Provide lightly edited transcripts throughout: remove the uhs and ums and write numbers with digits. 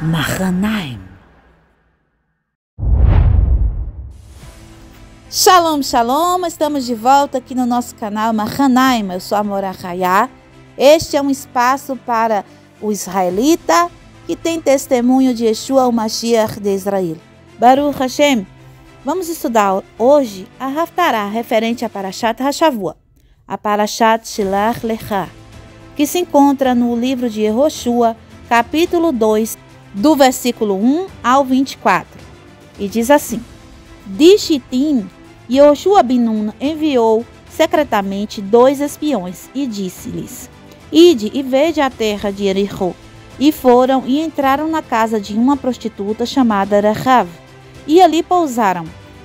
Mahanaim. Shalom, shalom! Estamos de volta aqui no nosso canal Mahanaim. Eu sou a Mora Hayá. Este é um espaço para o israelita que tem testemunho de Yeshua, o Mashiach de Israel. Baruch Hashem. Vamos estudar hoje a Haftarah referente a Parashat Hashavua, a Parashat Shelach Lecha, que se encontra no livro de Yehoshua, capítulo 2, do versículo 1 ao 24. E diz assim: De Shittim, Yehoshua ben Nun enviou secretamente 2 espiões e disse-lhes: Ide e vede a terra de Jericó. E foram e entraram na casa de uma prostituta chamada Rahav, e ali pousaram.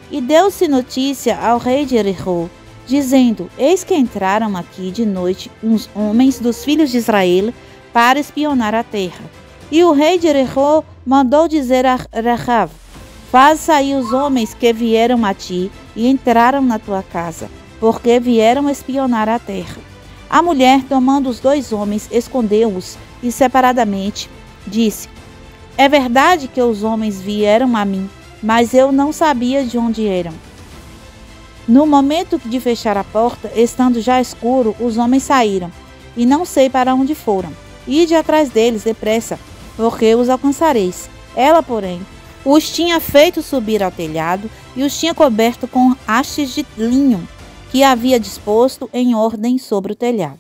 E deu-se notícia ao rei de Jericó, dizendo: Eis que entraram aqui de noite uns homens dos filhos de Israel para espionar a terra. E o rei de Jericó mandou dizer a Rahav: Faz sair os homens que vieram a ti e entraram na tua casa, porque vieram espionar a terra. A mulher, tomando os 2 homens, escondeu-os e separadamente disse: É verdade que os homens vieram a mim, mas eu não sabia de onde eram. No momento de fechar a porta, estando já escuro, os homens saíram, e não sei para onde foram. Ide atrás deles depressa, porque os alcançareis. Ela, porém, os tinha feito subir ao telhado e os tinha coberto com hastes de linho que havia disposto em ordem sobre o telhado.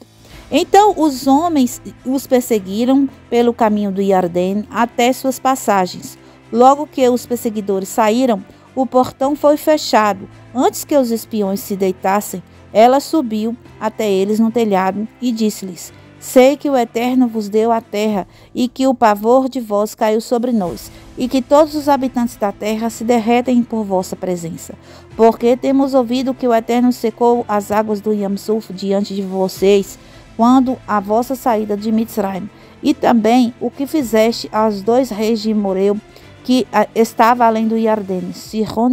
Então os homens os perseguiram pelo caminho do Iardém até suas passagens. Logo que os perseguidores saíram, o portão foi fechado. Antes que os espiões se deitassem, ela subiu até eles no telhado e disse-lhes: Sei que o Eterno vos deu a terra e que o pavor de vós caiu sobre nós, e que todos os habitantes da terra se derretem por vossa presença. Porque temos ouvido que o Eterno secou as águas do Yam-Suf diante de vocês, quando a vossa saída de Mitzrayim, e também o que fizeste aos 2 reis de Moreu, que estava além do Iardém, Sihon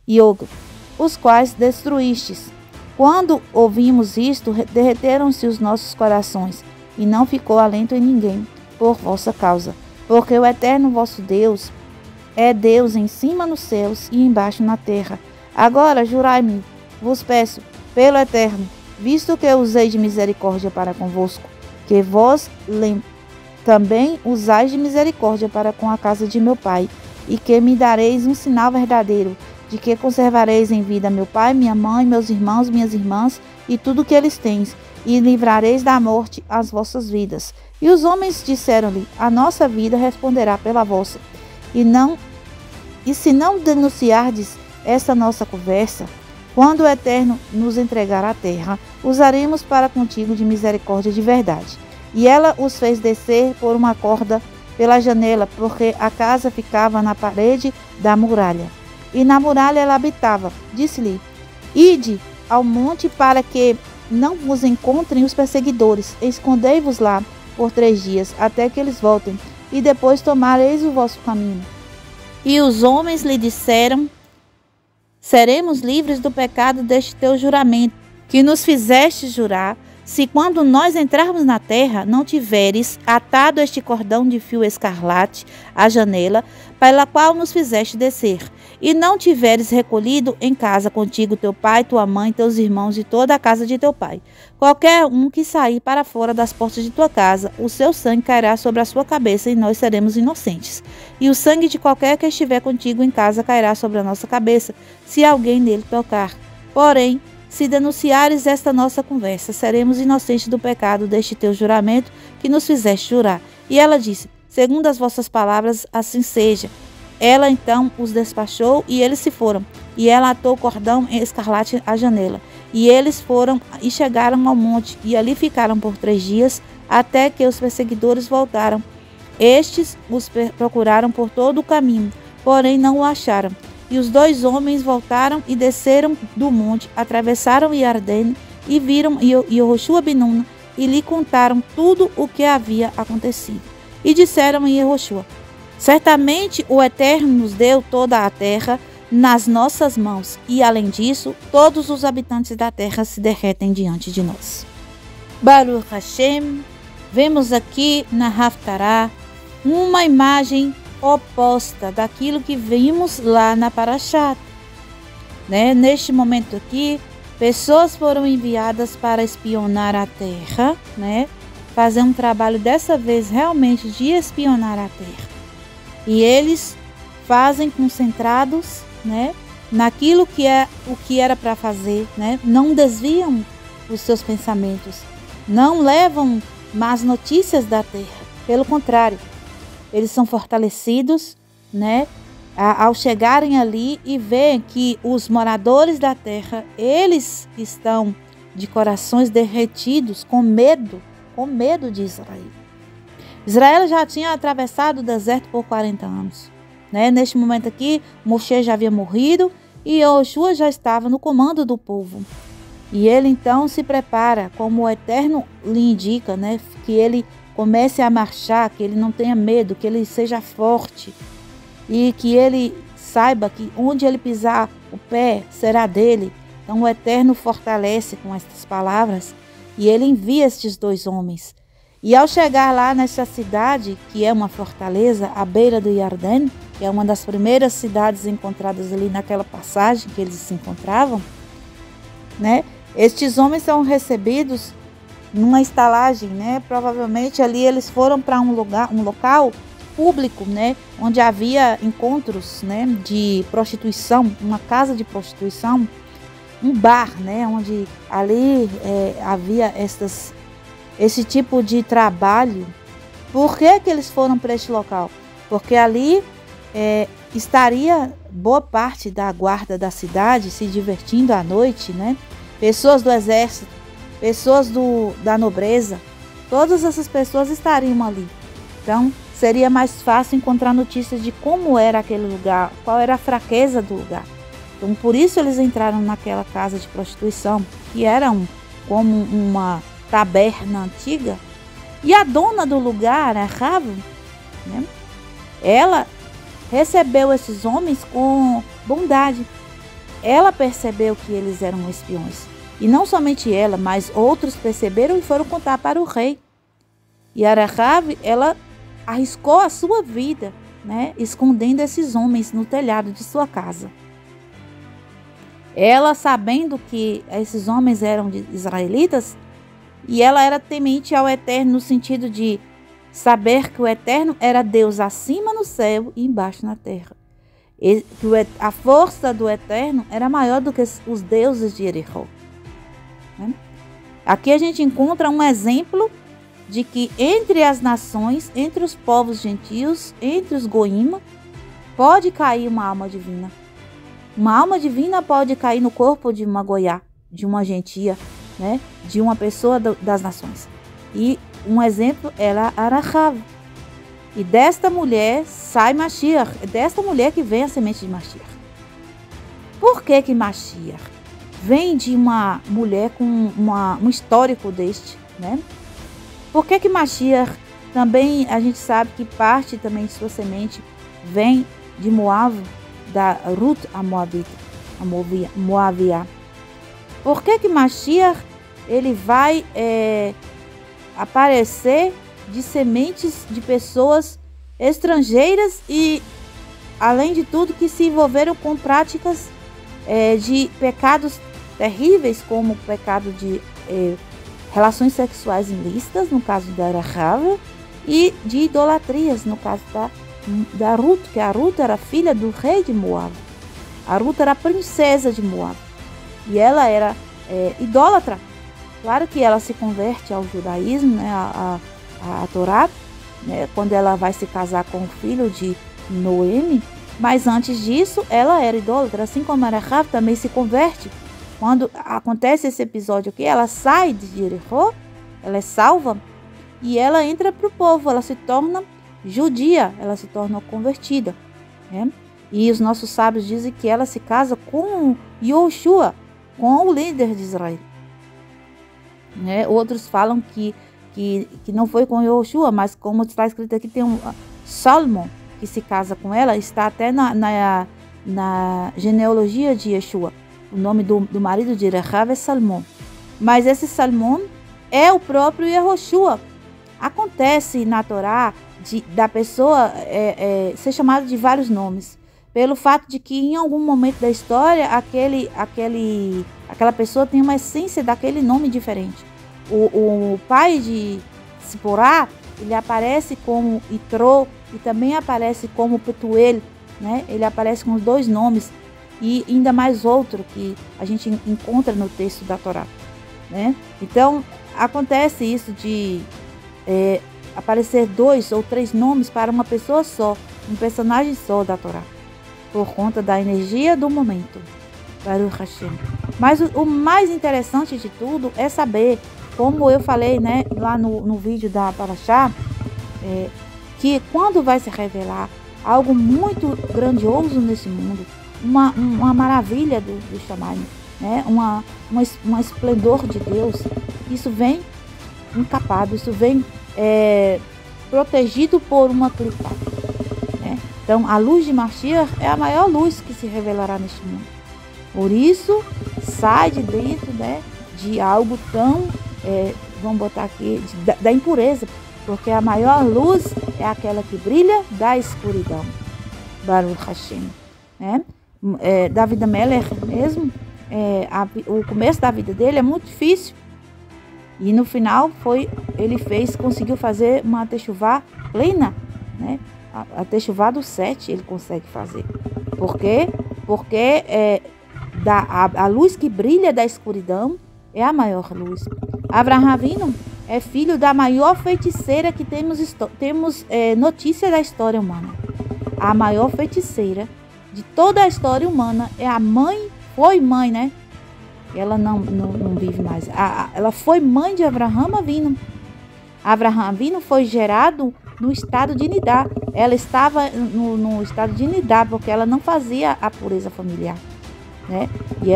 e Og, os quais destruístes. Quando ouvimos isto, derreteram-se os nossos corações, e não ficou alento em ninguém, por vossa causa. Porque o Eterno vosso Deus é Deus em cima nos céus e embaixo na terra. Agora jurai-me, vos peço, pelo Eterno, visto que usei de misericórdia para convosco, que vós também usais de misericórdia para com a casa de meu pai, e que me dareis um sinal verdadeiro, de que conservareis em vida meu pai, minha mãe, meus irmãos, minhas irmãs, e tudo que eles têm, e livrareis da morte as vossas vidas. E os homens disseram-lhe: A nossa vida responderá pela vossa. E se não denunciardes esta nossa conversa, quando o Eterno nos entregar a terra, usaremos para contigo de misericórdia de verdade. E ela os fez descer por uma corda pela janela, porque a casa ficava na parede da muralha. E na muralha ela habitava. Disse-lhe: Ide ao monte para que não vos encontrem os perseguidores. Escondei-vos lá por 3 dias, até que eles voltem, e depois tomareis o vosso caminho. E os homens lhe disseram: Seremos livres do pecado deste teu juramento, que nos fizeste jurar, se quando nós entrarmos na terra, não tiveres atado este cordão de fio escarlate à janela, pela qual nos fizeste descer, e não tiveres recolhido em casa contigo teu pai, tua mãe, teus irmãos e toda a casa de teu pai. Qualquer um que sair para fora das portas de tua casa, o seu sangue cairá sobre a sua cabeça e nós seremos inocentes. E o sangue de qualquer que estiver contigo em casa cairá sobre a nossa cabeça, se alguém nele tocar. Porém, se denunciares esta nossa conversa, seremos inocentes do pecado deste teu juramento que nos fizeste jurar. E ela disse: Segundo as vossas palavras, assim seja. Ela então os despachou e eles se foram. E ela atou o cordão escarlate à janela. E eles foram e chegaram ao monte, e ali ficaram por 3 dias, até que os perseguidores voltaram. Estes os procuraram por todo o caminho, porém não o acharam. E os 2 homens voltaram e desceram do monte, atravessaram o Iardém e viram Yehoshua ben Nun e lhe contaram tudo o que havia acontecido. E disseram a Yehoshua: Certamente o Eterno nos deu toda a terra nas nossas mãos, e além disso, todos os habitantes da terra se derretem diante de nós. Baruch Hashem, vemos aqui na Haftarah uma imagem oposta daquilo que vimos lá na Parashat, né? Neste momento aqui, pessoas foram enviadas para espionar a terra, né? Fazer um trabalho dessa vez realmente de espionar a terra. E eles fazem concentrados, né? Naquilo que é o que era para fazer, né? Não desviam os seus pensamentos, não levam más notícias da terra. Pelo contrário, eles são fortalecidos, né? Ao chegarem ali e veem que os moradores da terra, eles estão de corações derretidos, com medo de Israel. Israel já tinha atravessado o deserto por 40 anos. Né? Neste momento aqui, Moshe já havia morrido e Yoshua já estava no comando do povo. E ele então se prepara, como o Eterno lhe indica, né? Que ele comece a marchar, que ele não tenha medo, que ele seja forte e que ele saiba que onde ele pisar o pé será dele. Então o Eterno fortalece com estas palavras e ele envia estes 2 homens. E ao chegar lá nessa cidade, que é uma fortaleza, à beira do Jordão, que é uma das primeiras cidades encontradas ali naquela passagem que eles se encontravam, né? Estes homens são recebidos numa estalagem, né? Provavelmente ali eles foram para um local público, né? Onde havia encontros, né? De prostituição, uma casa de prostituição, um bar, né? Onde ali havia esse tipo de trabalho. Por que eles foram para este local? Porque ali estaria boa parte da guarda da cidade se divertindo à noite, né? Pessoas do exército, pessoas da nobreza, todas essas pessoas estariam ali. Então, seria mais fácil encontrar notícias de como era aquele lugar, qual era a fraqueza do lugar. Então, por isso eles entraram naquela casa de prostituição, que era como uma taberna antiga. E a dona do lugar, a Rav, né, ela recebeu esses homens com bondade. Ela percebeu que eles eram espiões. E não somente ela, mas outros perceberam e foram contar para o rei. E a Rav, ela arriscou a sua vida, né, escondendo esses homens no telhado de sua casa. Ela, sabendo que esses homens eram israelitas, e ela era temente ao Eterno no sentido de saber que o Eterno era Deus acima no céu e embaixo na terra. E que a força do Eterno era maior do que os deuses de Jericó. Né? Aqui a gente encontra um exemplo de que entre as nações, entre os povos gentios, entre os goim, pode cair uma alma divina. Uma alma divina pode cair no corpo de uma goiá, de uma gentia, né? De uma pessoa das nações. E um exemplo era Rav. E desta mulher sai Mashiach. É desta mulher que vem a semente de Mashiach. Por que Mashiach vem de uma mulher com um histórico deste, né? Por que Mashiach também, a gente sabe que parte também de sua semente vem de Moab, da Ruth a Moabita, a Moabia. Por que Mashiach ele vai aparecer de sementes de pessoas estrangeiras e, além de tudo, que se envolveram com práticas de pecados terríveis, como o pecado de relações sexuais ilícitas, no caso da Rav, e de idolatrias, no caso da Ruth, que a Ruth era filha do rei de Moab. A Ruth era a princesa de Moab e ela era idólatra. Claro que ela se converte ao judaísmo, né, a Torá, né, quando ela vai se casar com o filho de Noemi, mas antes disso ela era idólatra, assim como a Rav também se converte. Quando acontece esse episódio aqui, ela sai de Jericó, ela é salva e ela entra para o povo, ela se torna judia, ela se torna convertida, né? E os nossos sábios dizem que ela se casa com Yoshua, com o líder de Israel. Né? Outros falam que não foi com Yoshua, mas como está escrito aqui, tem um Salmão que se casa com ela, está até na genealogia de Yeshua. O nome do marido de Rav é Salmão. Mas esse Salmão é o próprio Yehoshua. Acontece na Torá da pessoa ser chamada de vários nomes, pelo fato de que em algum momento da história aquela pessoa tem uma essência daquele nome diferente. O pai de Siporá, ele aparece como Itró e também aparece como Petuel, né? Ele aparece com os dois nomes e ainda mais outro que a gente encontra no texto da Torá, né? Então acontece isso de aparecer 2 ou 3 nomes para uma pessoa só, um personagem só da Torá, por conta da energia do momento. Baruch Hashem. Mas o mais interessante de tudo é saber, como eu falei, né, lá no vídeo da Parashá, que quando vai se revelar algo muito grandioso nesse mundo, uma maravilha do Shamayim, né, um esplendor de Deus, isso vem encapado, isso vem protegido por uma clipa, né? Então a luz de Mashiach é a maior luz que se revelará neste mundo. Por isso sai de dentro, né, de algo tão, vamos botar aqui, da impureza, porque a maior luz é aquela que brilha da escuridão. Baruch Hashem, né? David Amelech mesmo, o começo da vida dele é muito difícil. E no final ele conseguiu fazer uma techuvá plena, né? A techuvá do 7 ele consegue fazer. Por quê? Porque a luz que brilha da escuridão é a maior luz. Avraham Avinu é filho da maior feiticeira que temos notícia da história humana. A maior feiticeira de toda a história humana é a mãe, foi mãe, né? Ela não vive mais. Ela foi mãe de Avraham Avinu. Avraham Avinu foi gerado no estado de Nidá. Ela estava no estado de Nidá porque ela não fazia a pureza familiar, né? E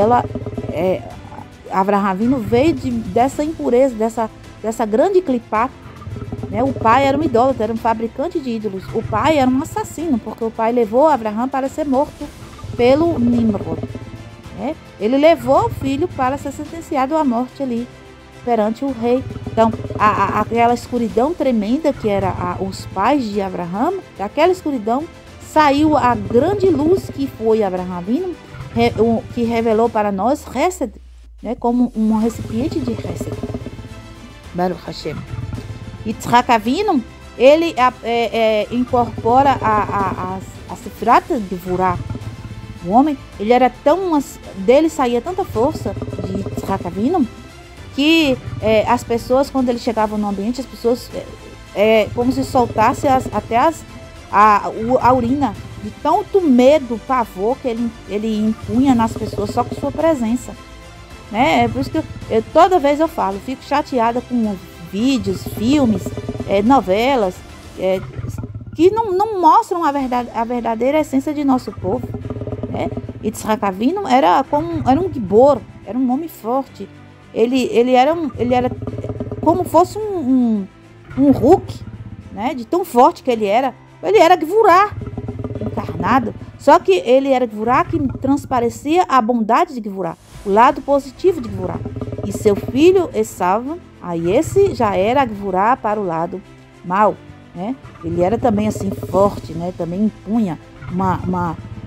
Avraham Avinu veio dessa impureza, dessa grande clipá, né? O pai era um idólatra, era um fabricante de ídolos. O pai era um assassino, porque o pai levou Avraham para ser morto pelo Nimrod. Ele levou o filho para ser sentenciado à morte ali, perante o rei. Então, aquela escuridão tremenda que era os pais de Avraham, daquela escuridão saiu a grande luz que foi Avraham Avinu, que revelou para nós Hesed, né, como um recipiente de Hesed. Baruch Hashem. Yitzhak Avinu, ele incorpora a Sefrat Gevurah. O homem, ele era dele saía tanta força de Yitzhak Avinu, que as pessoas, quando ele chegava no ambiente, as pessoas, como se soltasse a urina, de tanto medo, pavor que ele impunha nas pessoas só com sua presença, né? É por isso que toda vez eu falo, fico chateada com vídeos, filmes, novelas, que não mostram a verdadeira essência de nosso povo. Yitzhak Avinu era um gibor, era um homem forte. Ele era como fosse um Hulk, né? De tão forte que ele era. Ele era Gevurah encarnado. Só que ele era Gevurah que transparecia a bondade de Gevurah, o lado positivo de Gevurah. E seu filho Esav, aí esse já era Gevurah para o lado mau, né? Ele era também assim forte, né? Também impunha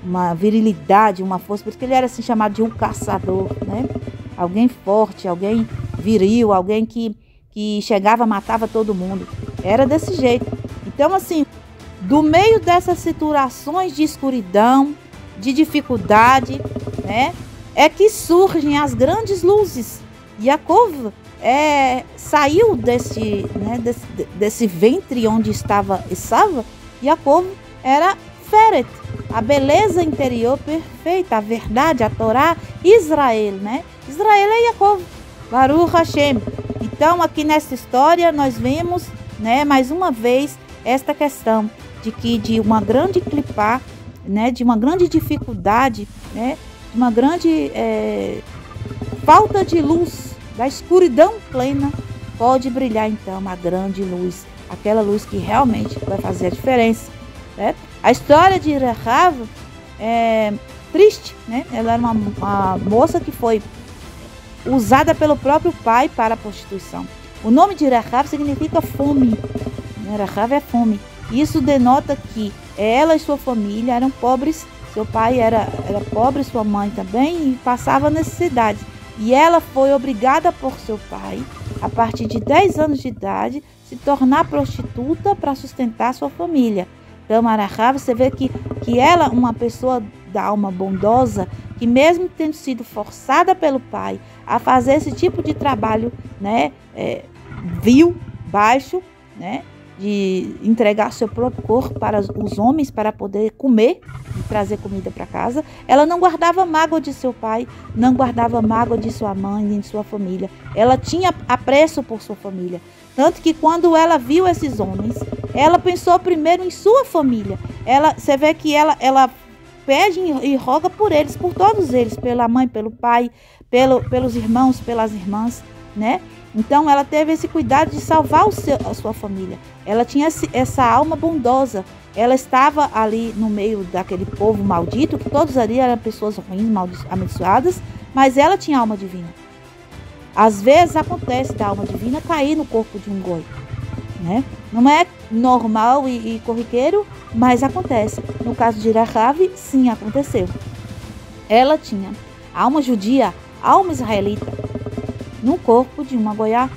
uma virilidade, uma força, por isso que ele era assim chamado de um caçador, né? Alguém forte, alguém viril, alguém que chegava, matava todo mundo. Era desse jeito. Então, assim, do meio dessas situações de escuridão, de dificuldade, né, é que surgem as grandes luzes. Yaakov saiu desse ventre onde estava Esav. Yaakov era Feret, a beleza interior perfeita, a verdade, a Torá, Israel, né? Israel é Yaakov, Baruch Hashem. Então, aqui nessa história, nós vemos, né, mais uma vez, esta questão de uma grande clipá, né, de uma grande dificuldade, né, de uma grande falta de luz, da escuridão plena, pode brilhar, então, uma grande luz, aquela luz que realmente vai fazer a diferença, né? A história de Rahav é triste, né? Ela era uma moça que foi usada pelo próprio pai para a prostituição. O nome de Rahav significa fome. Rahav é fome. Isso denota que ela e sua família eram pobres. Seu pai era pobre, sua mãe também, e passava necessidade. E ela foi obrigada por seu pai, a partir de 10 anos de idade, se tornar prostituta para sustentar sua família. Então, Rahav, você vê que ela, uma pessoa da alma bondosa, que mesmo tendo sido forçada pelo pai a fazer esse tipo de trabalho, né, vil, baixo, né, de entregar seu próprio corpo para os homens para poder comer e trazer comida para casa, ela não guardava mágoa de seu pai, não guardava mágoa de sua mãe nem de sua família. Ela tinha apreço por sua família. Tanto que quando ela viu esses homens, ela pensou primeiro em sua família. Você vê que ela pede e roga por eles, por todos eles, pela mãe, pelo pai, pelos irmãos, pelas irmãs, né? Então ela teve esse cuidado de salvar a sua família. Ela tinha essa alma bondosa. Ela estava ali no meio daquele povo maldito, que todos ali eram pessoas ruins, amaldiçoadas, mas ela tinha alma divina. Às vezes acontece da alma divina cair no corpo de um goi, né? Não é normal e corriqueiro, mas acontece. No caso de Rahav, sim, aconteceu. Ela tinha alma judia, alma israelita, no corpo de uma goiá.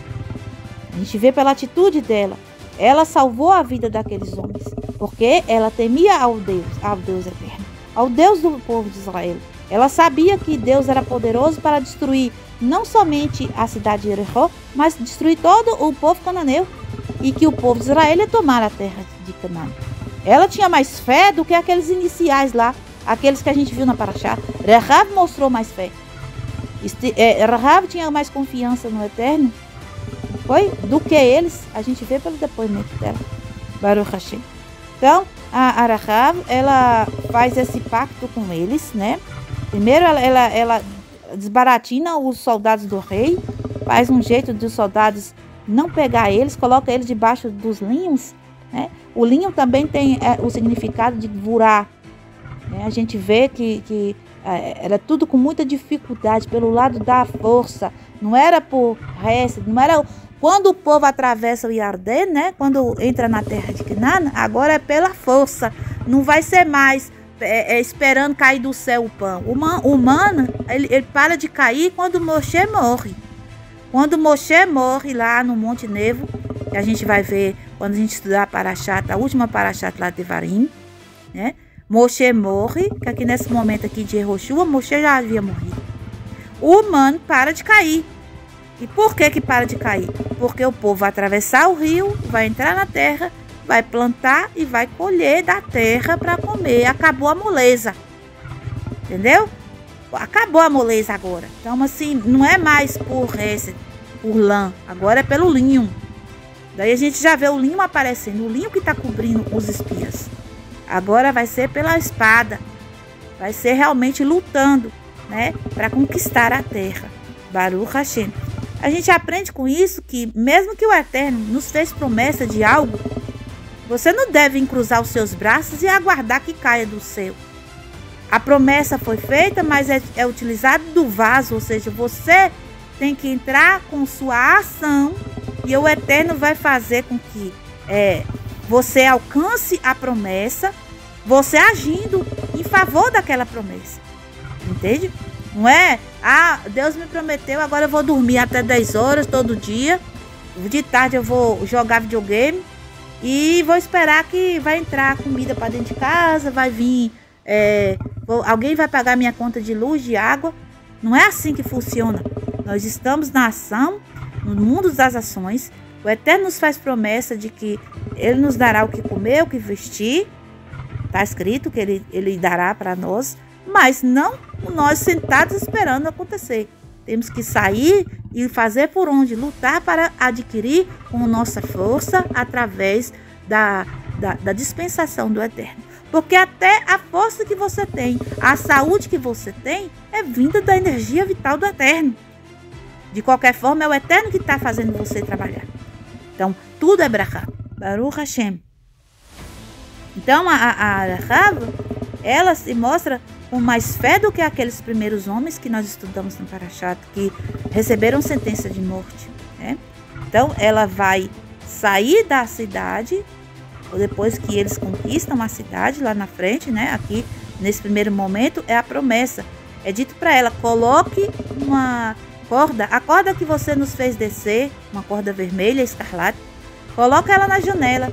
A gente vê pela atitude dela. Ela salvou a vida daqueles homens, porque ela temia ao Deus eterno, ao Deus do povo de Israel. Ela sabia que Deus era poderoso para destruir não somente a cidade de Jericó, mas destruir todo o povo cananeu, e que o povo de Israel ia tomar a terra de Canaã. Ela tinha mais fé do que aqueles iniciais lá, aqueles que a gente viu na Parashá. Rahav mostrou mais fé. Rahav tinha mais confiança no Eterno, do que eles. A gente vê pelo depoimento dela. Baruch Hashem. Então, a Rahav, ela faz esse pacto com eles, né? Primeiro, ela desbaratina os soldados do rei, faz um jeito dos soldados não pegar eles, coloca eles debaixo dos linhos, né? O linho também tem o significado de vurar, né? A gente vê que era tudo com muita dificuldade, pelo lado da força, não era por resto, não era... Quando o povo atravessa o Iardê, né? Quando entra na terra de Canaã, agora é pela força, não vai ser mais esperando cair do céu o pão. O humano, ele para de cair quando Moshe morre. Quando Moshe morre lá no Monte Nevo, que a gente vai ver quando a gente estudar a Parashat, a última Parashat lá de Devarim, né? Moshe morre, que aqui nesse momento aqui de Yehoshua, Moshe já havia morrido. O humano para de cair. E por que para de cair? Porque o povo vai atravessar o rio, vai entrar na terra, vai plantar e vai colher da terra para comer. Acabou a moleza. Entendeu? Acabou a moleza agora. Então, assim, não é mais por lã. Agora é pelo linho. Daí a gente já vê o linho aparecendo. O linho que está cobrindo os espias. Agora vai ser pela espada. Vai ser realmente lutando, né? Para conquistar a terra. Baruch Hashem. A gente aprende com isso que, mesmo que o Eterno nos fez promessa de algo, você não deve cruzar os seus braços e aguardar que caia do céu. A promessa foi feita, mas é utilizado do vaso, ou seja, você tem que entrar com sua ação e o Eterno vai fazer com que você alcance a promessa, você agindo em favor daquela promessa. Entende? Não é, Deus me prometeu, agora eu vou dormir até 10 horas todo dia, de tarde eu vou jogar videogame e vou esperar que vai entrar comida para dentro de casa, vai vir, alguém vai pagar minha conta de luz, de água. Não é assim que funciona. Nós estamos na ação, no mundo das ações. O Eterno nos faz promessa de que Ele nos dará o que comer, o que vestir. Está escrito que Ele dará para nós, mas não nós sentados esperando acontecer. Temos que sair e fazer por onde, lutar para adquirir com nossa força através da dispensação do Eterno. Porque até a força que você tem, a saúde que você tem, é vinda da energia vital do Eterno. De qualquer forma, é o Eterno que está fazendo você trabalhar. Então, tudo é brachá. Baruch Hashem. Então, a Rahav, ela se mostra com mais fé do que aqueles primeiros homens que nós estudamos no Parashat, que receberam sentença de morte, né? Então ela vai sair da cidade, depois que eles conquistam a cidade lá na frente, né? Aqui nesse primeiro momento é a promessa. É dito para ela: coloque uma corda, a corda que você nos fez descer, uma corda vermelha, escarlate, coloca ela na janela.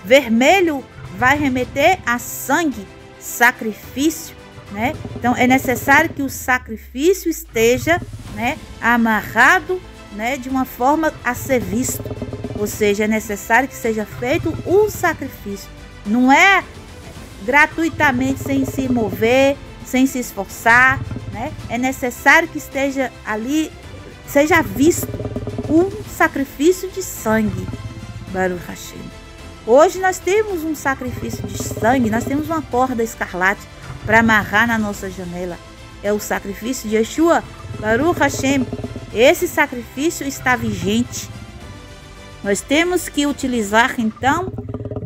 Vermelho vai remeter a sangue, sacrifício, né? Então é necessário que o sacrifício esteja, né, amarrado, né, de uma forma a ser visto. Ou seja, é necessário que seja feito um sacrifício. Não é gratuitamente, sem se mover, sem se esforçar, né? É necessário que esteja ali, seja visto um sacrifício de sangue. Baruch Hashem. Hoje nós temos um sacrifício de sangue, nós temos uma corda escarlate para amarrar na nossa janela. É o sacrifício de Yeshua. Baruch Hashem. Esse sacrifício está vigente. Nós temos que utilizar então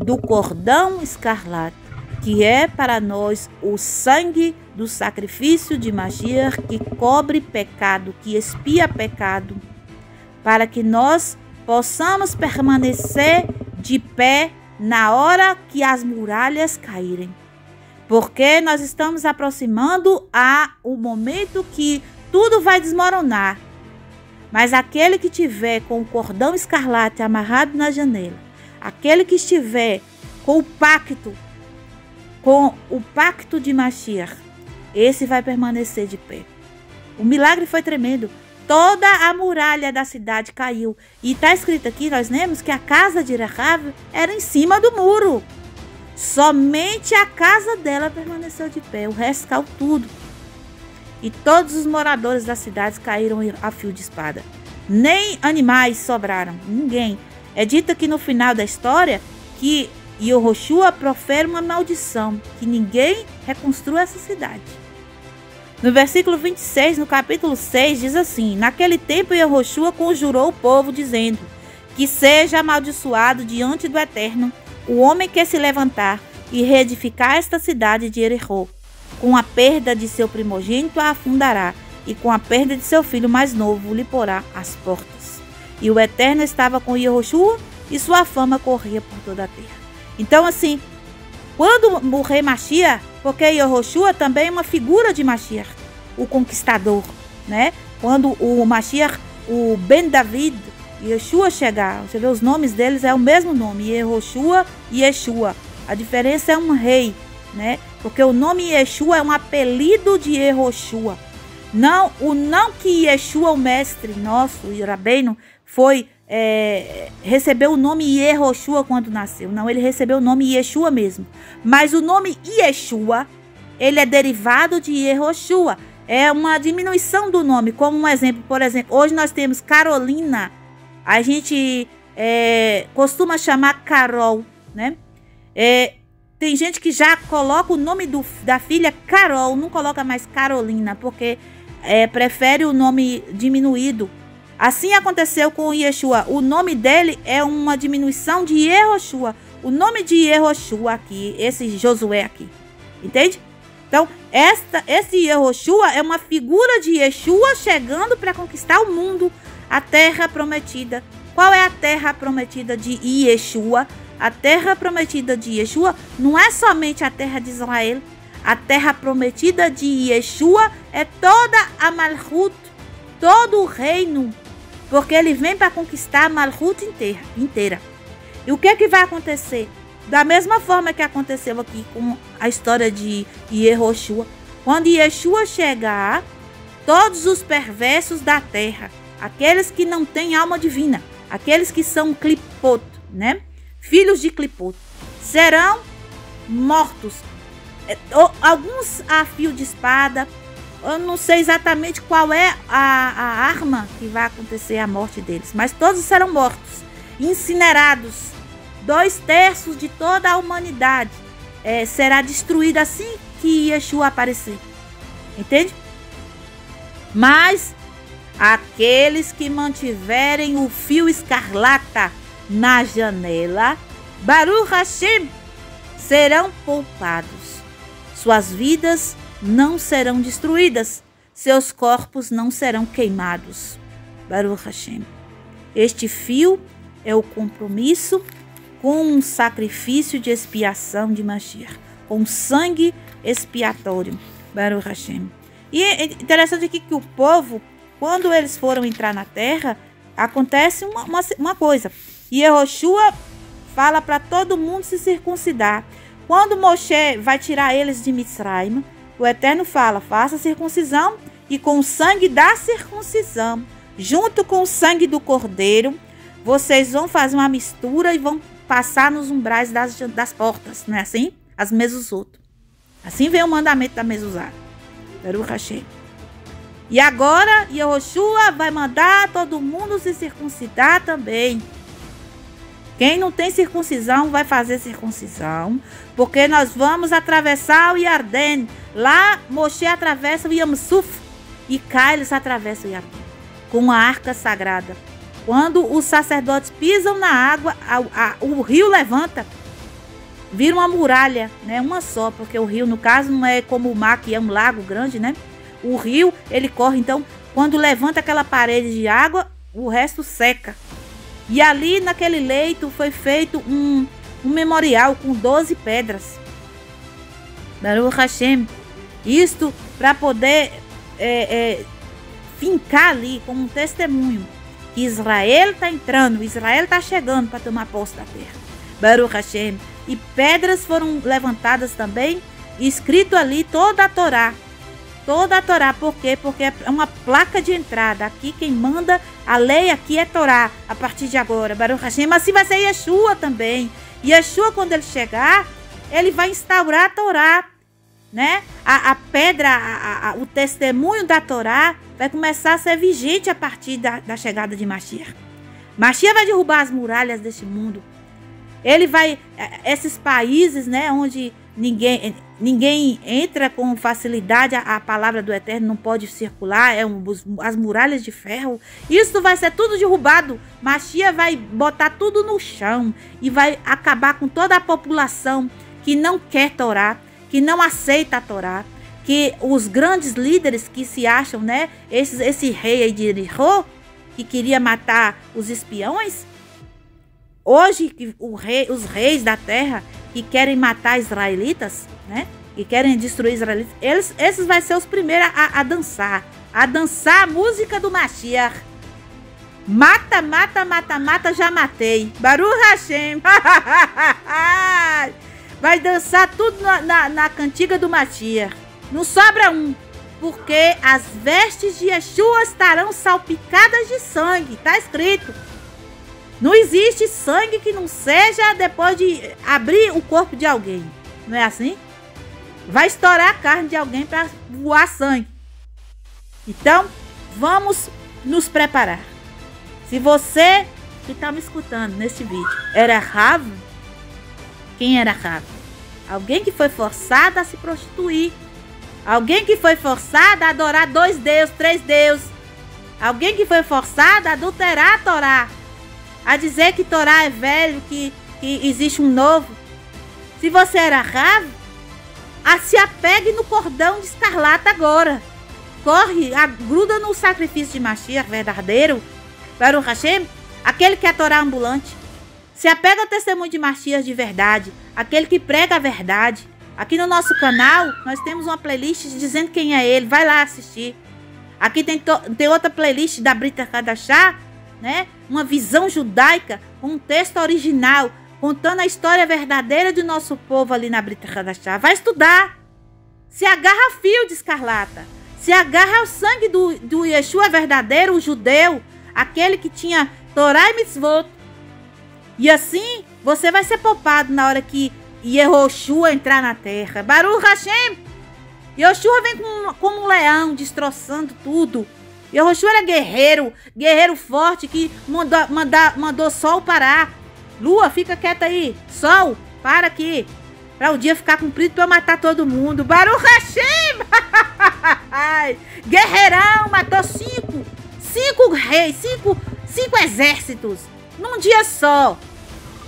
do cordão escarlate, que é para nós o sangue do sacrifício de Mashiach, que cobre pecado, que expia pecado, para que nós possamos permanecer de pé na hora que as muralhas caírem. Porque nós estamos aproximando ao momento que tudo vai desmoronar. Mas aquele que tiver com o cordão escarlate amarrado na janela, aquele que estiver com o pacto de Mashiach, esse vai permanecer de pé. O milagre foi tremendo. Toda a muralha da cidade caiu. E está escrito aqui, nós lemos que a casa de Rahav era em cima do muro. Somente a casa dela permaneceu de pé, o resto caiu tudo. E todos os moradores das cidades caíram a fio de espada. Nem animais sobraram, ninguém. É dito aqui no final da história que Yehoshua profere uma maldição, que ninguém reconstrua essa cidade. No versículo 26, no capítulo 6, diz assim: naquele tempo Yehoshua conjurou o povo, dizendo: que seja amaldiçoado diante do Eterno o homem que se levantar e reedificar esta cidade de Jericó. Com a perda de seu primogênito a afundará, e com a perda de seu filho mais novo lhe porá as portas. E o Eterno estava com Yehoshua, e sua fama corria por toda a terra. Então, assim, quando morrer Mashiach, porque Yehoshua também é uma figura de Mashiach, o conquistador, né? Quando o Mashiach, o Ben David, Yeshua chegar, você vê os nomes deles, é o mesmo nome, Yehoshua e Yeshua. A diferença é um rei, né? Porque o nome Yeshua é um apelido de Yehoshua. Não que Yeshua, o mestre nosso, o Rabbeinu, recebeu o nome Yehoshua quando nasceu. Não, ele recebeu o nome Yeshua mesmo. Mas o nome Yeshua, ele é derivado de Yehoshua. É uma diminuição do nome. Como um exemplo, por exemplo, hoje nós temos Carolina. A gente costuma chamar Carol, né? Tem gente que já coloca o nome da filha Carol, não coloca mais Carolina, porque prefere o nome diminuído. Assim aconteceu com o Yeshua. O nome dele é uma diminuição de Yehoshua. O nome de Yehoshua aqui, esse Josué aqui. Entende? Então, esse Yehoshua é uma figura de Yeshua chegando para conquistar o mundo, a terra prometida. Qual é a terra prometida de Yeshua? A terra prometida de Yeshua não é somente a terra de Israel. A terra prometida de Yeshua é toda a Malchut, todo o reino, porque ele vem para conquistar a Malchut inteira. E o que vai acontecer? Da mesma forma que aconteceu aqui com a história de Yehoshua. Quando Yeshua chegar, todos os perversos da terra, aqueles que não têm alma divina, aqueles que são clipot, né? Filhos de clipot, serão mortos. Alguns a fio de espada. Eu não sei exatamente qual é a arma que vai acontecer a morte deles, mas todos serão mortos, incinerados. 2/3 de toda a humanidade será destruída assim que Yeshua aparecer. Entende? Mas aqueles que mantiverem o fio escarlata na janela, Baruch Hashem, serão poupados. Suas vidas não serão destruídas, seus corpos não serão queimados. Baruch Hashem. Este fio é o compromisso com um sacrifício de expiação de Mashiach, com sangue expiatório. Baruch Hashem. E é interessante aqui que o povo, quando eles foram entrar na terra, acontece uma coisa. E Yehoshua fala para todo mundo se circuncidar. Quando Moshe vai tirar eles de Mitzrayim, o Eterno fala, faça a circuncisão e com o sangue da circuncisão, junto com o sangue do cordeiro, vocês vão fazer uma mistura e vão passar nos umbrais das portas, não é assim? As mezuzot. Assim vem o mandamento da mezuzá. Baruch Hashem. E agora, Yehoshua vai mandar todo mundo se circuncidar também. Quem não tem circuncisão vai fazer circuncisão, porque nós vamos atravessar o Yarden. Lá, Moshe atravessa o Yamsuf e Cailes atravessa o Yarden com a arca sagrada. Quando os sacerdotes pisam na água, o rio levanta, vira uma muralha, né? Uma só, porque o rio, no caso, não é como o mar, que é um lago grande, né? O rio, ele corre, então, quando levanta aquela parede de água, o resto seca. E ali, naquele leito, foi feito um memorial com 12 pedras. Baruch Hashem. Isto para poder fincar ali como um testemunho que Israel está entrando, Israel está chegando para tomar posse da terra. Baruch Hashem. E pedras foram levantadas também, e escrito ali toda a Torá. Toda a Torá, por quê? Porque é uma placa de entrada. Aqui quem manda a lei aqui é Torá, a partir de agora. Baruch Hashem, mas assim vai ser Yeshua também. Yeshua, quando ele chegar, ele vai instaurar a Torá, né? A pedra, o testemunho da Torá vai começar a ser vigente a partir da chegada de Mashiach. Mashiach vai derrubar as muralhas deste mundo. Ele vai, esses países, né, onde ninguém entra com facilidade, a palavra do Eterno não pode circular, as muralhas de ferro, isso vai ser tudo derrubado. Mashiach vai botar tudo no chão e vai acabar com toda a população que não quer Torá, que não aceita a Torá, que os grandes líderes que se acham, né, esse rei aí de Jericó, que queria matar os espiões. Hoje, os reis da terra que querem matar israelitas, né? Que querem destruir israelitas, esses vão ser os primeiros a dançar. A dançar a música do Mashiach. Mata, mata, mata, mata, já matei. Baruch Hashem. Vai dançar tudo na cantiga do Mashiach. Não sobra um. Porque as vestes de Yeshua estarão salpicadas de sangue. Está escrito. Não existe sangue que não seja depois de abrir o corpo de alguém. Não é assim? Vai estourar a carne de alguém para voar sangue. Então, vamos nos preparar. Se você que está me escutando neste vídeo era Rav, quem era Rav? Alguém que foi forçado a se prostituir. Alguém que foi forçado a adorar 2 deuses, 3 deuses. Alguém que foi forçado a adulterar a Torá. A dizer que Torá é velho, que existe um novo. Se você era Rav, se apegue no cordão de escarlata agora. Corre, gruda no sacrifício de Mashiach verdadeiro. Baruch Hashem, aquele que é a Torá ambulante. Se apega ao testemunho de Mashiach de verdade, aquele que prega a verdade. Aqui no nosso canal, nós temos uma playlist dizendo quem é ele. Vai lá assistir. Aqui tem outra playlist da Brit Hadashah, né? Uma visão judaica, um texto original, contando a história verdadeira do nosso povo ali na Brit Hadashah. Vai estudar. Se agarra a fio de escarlata. Se agarra ao sangue do Yeshua verdadeiro, o judeu, aquele que tinha Torá e Mitzvot. E assim, você vai ser poupado na hora que Yehoshua entrar na terra. Baruch Hashem. Yehoshua vem como um leão, destroçando tudo. Yehoshua era guerreiro forte, que mandou sol parar. Lua, fica quieta aí. Sol, para aqui. Para o dia ficar comprido para matar todo mundo. Baruch Hashem. Guerreirão, matou 5 reis, 5 exércitos. Num dia só.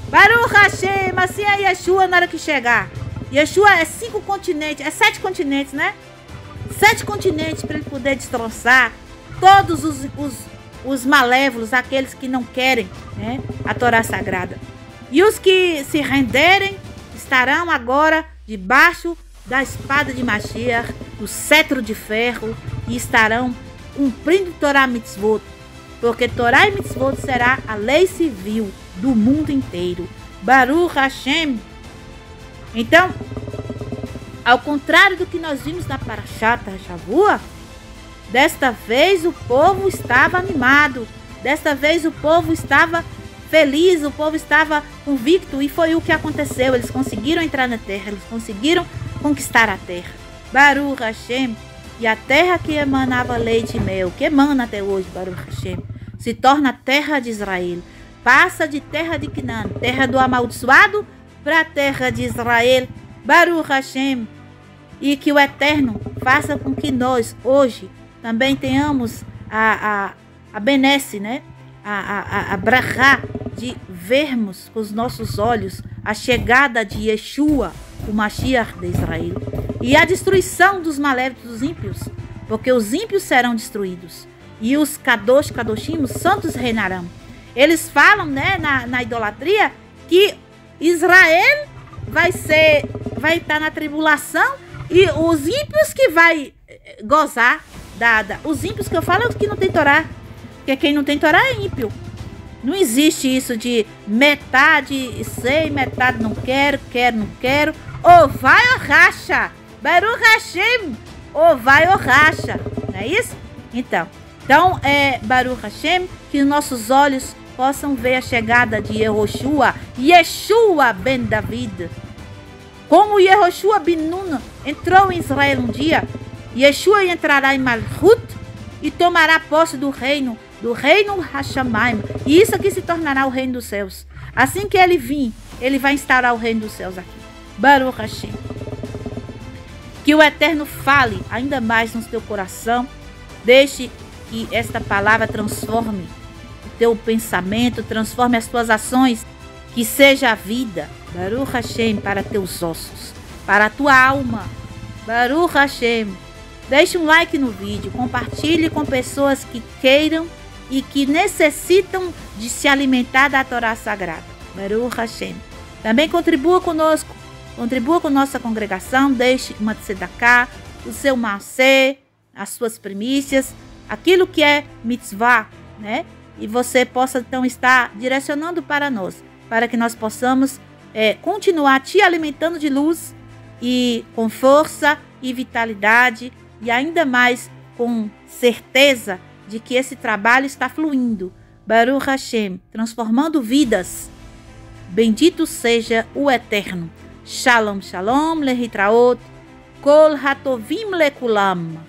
Baruch Hashem, assim é Yeshua na hora que chegar. Yeshua é 5 continentes, é 7 continentes, né? 7 continentes para ele poder destroçar todos os malévolos, aqueles que não querem, né, a Torá Sagrada. E os que se renderem estarão agora debaixo da espada de Mashiach, do cetro de ferro, e estarão cumprindo Torá Mitzvot, porque Torá e Mitzvot será a lei civil do mundo inteiro. Baruch Hashem. Então, ao contrário do que nós vimos na Parashat Shavua, desta vez o povo estava animado, desta vez o povo estava feliz, o povo estava convicto, e foi o que aconteceu. Eles conseguiram entrar na terra, eles conseguiram conquistar a terra. Baruch Hashem. E a terra que emanava leite e mel, que emana até hoje, Baruch Hashem, se torna terra de Israel. Passa de terra de Canaã, terra do amaldiçoado, para a terra de Israel. Baruch Hashem. E que o Eterno faça com que nós, hoje, também tenhamos a benesse, né? A brachá de vermos com os nossos olhos a chegada de Yeshua, o Mashiach de Israel, e a destruição dos malévolos, dos ímpios, porque os ímpios serão destruídos e os Kadoshim, os santos, reinarão. Eles falam, né, na idolatria, que Israel vai estar na tribulação e os ímpios que vai gozar os ímpios que eu falo é os que não tem Torá, porque quem não tem Torá é ímpio. Não existe isso de metade sei, metade não quero, não quero. Ou vai ou racha. Baruch Hashem. Ou vai ou racha. Não é isso? Então Baruch Hashem, que os nossos olhos possam ver a chegada de Yehoshua, Yeshua ben David. Como Yehoshua ben Nun entrou em Israel um dia, Yeshua entrará em Malchut e tomará posse do reino Hashamayim. E isso aqui se tornará o reino dos céus. Assim que ele vir, ele vai instaurar o reino dos céus aqui. Baruch Hashem. Que o Eterno fale ainda mais no teu coração. Deixe que esta palavra transforme o teu pensamento, transforme as tuas ações. Que seja a vida, Baruch Hashem, para teus ossos, para a tua alma. Baruch Hashem. Deixe um like no vídeo, compartilhe com pessoas que queiram e que necessitam de se alimentar da Torá Sagrada. Baruch Hashem. Também contribua conosco, contribua com nossa congregação, deixe uma tzedakah, o seu maaseh, as suas primícias, aquilo que é mitzvah, né? E você possa então estar direcionando para nós, para que nós possamos continuar te alimentando de luz e com força e vitalidade, e ainda mais com certeza de que esse trabalho está fluindo. Baruch Hashem, transformando vidas. Bendito seja o Eterno. Shalom, shalom, lehitraot, kol hatovim lekulam.